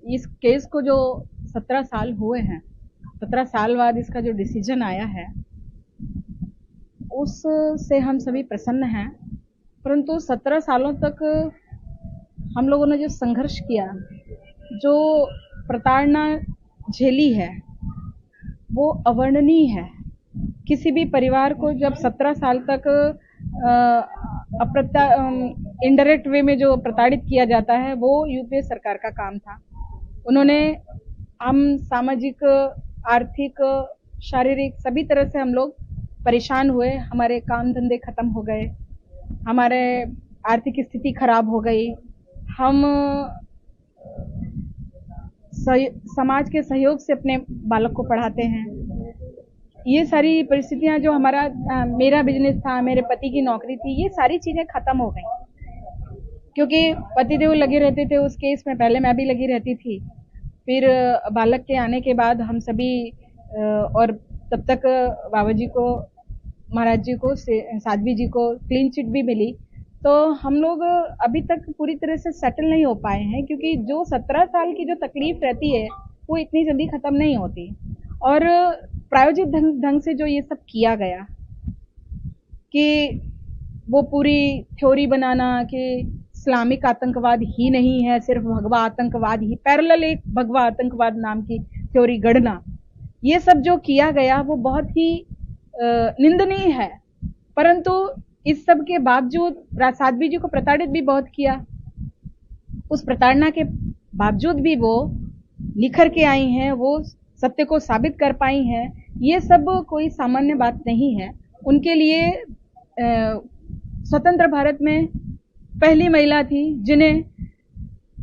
इस केस को जो 17 साल हुए हैं, 17 साल बाद इसका जो डिसीजन आया है उससे हम सभी प्रसन्न हैं। परंतु 17 सालों तक हम लोगों ने जो संघर्ष किया, जो प्रताड़ना झेली है, वो अवर्णनीय है। किसी भी परिवार को जब 17 साल तक इनडायरेक्ट वे में जो प्रताड़ित किया जाता है, वो यूपीए सरकार का काम था। उन्होंने हम सामाजिक, आर्थिक, शारीरिक सभी तरह से हम लोग परेशान हुए। हमारे काम धंधे खत्म हो गए, हमारे आर्थिक स्थिति खराब हो गई। हम समाज के सहयोग से अपने बालक को पढ़ाते हैं। ये सारी परिस्थितियां जो मेरा बिजनेस था, मेरे पति की नौकरी थी, ये सारी चीजें खत्म हो गई क्योंकि पतिदेव लगे रहते थे उस केस में। पहले मैं भी लगी रहती थी, फिर बालक के आने के बाद हम सभी, और तब तक बाबा जी को, महाराज जी को, साध्वी जी को क्लीन चिट भी मिली। तो हम लोग अभी तक पूरी तरह से सेटल नहीं हो पाए हैं क्योंकि जो 17 साल की जो तकलीफ रहती है वो इतनी जल्दी खत्म नहीं होती। और प्रायोजित ढंग से जो ये सब किया गया कि वो पूरी थ्योरी बनाना कि इस्लामिक आतंकवाद ही नहीं है, सिर्फ भगवा आतंकवाद ही, पैरेलल एक भगवा आतंकवाद नाम की थ्योरी गढ़ना, ये सब जो किया गया वो बहुत ही निंदनीय है। परंतु इस सब के बावजूद साध्वी जी को प्रताड़ित भी बहुत किया। उस प्रताड़ना के बावजूद भी वो निखर के आई हैं, वो सत्य को साबित कर पाई हैं। ये सब कोई सामान्य बात नहीं है। उनके लिए स्वतंत्र भारत में पहली महिला थी जिन्हें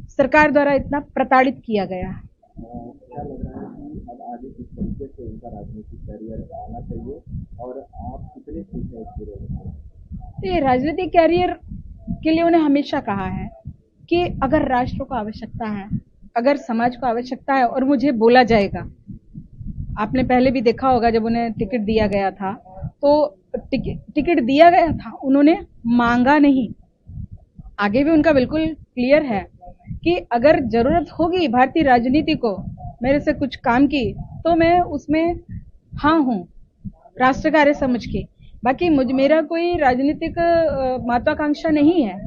सरकार द्वारा इतना प्रताड़ित किया गया। क्या लग रहा है कि अब आगे किस तरीके से उनका राजनीतिक करियर आना चाहिए और आप कितने खुश हैं इसके बारे में? राजनीतिक कैरियर के लिए उन्हें हमेशा कहा है कि अगर राष्ट्र को आवश्यकता है, अगर समाज को आवश्यकता है और मुझे बोला जाएगा। आपने पहले भी देखा होगा जब उन्हें टिकट दिया गया था तो टिकट दिया गया था, उन्होंने मांगा नहीं। आगे भी उनका बिल्कुल क्लियर है कि अगर जरूरत होगी भारतीय राजनीति को मेरे से कुछ काम की तो मैं उसमें हाँ हूं, राष्ट्र कार्य समझ के। बाकी मेरा कोई राजनीतिक महत्वाकांक्षा नहीं है।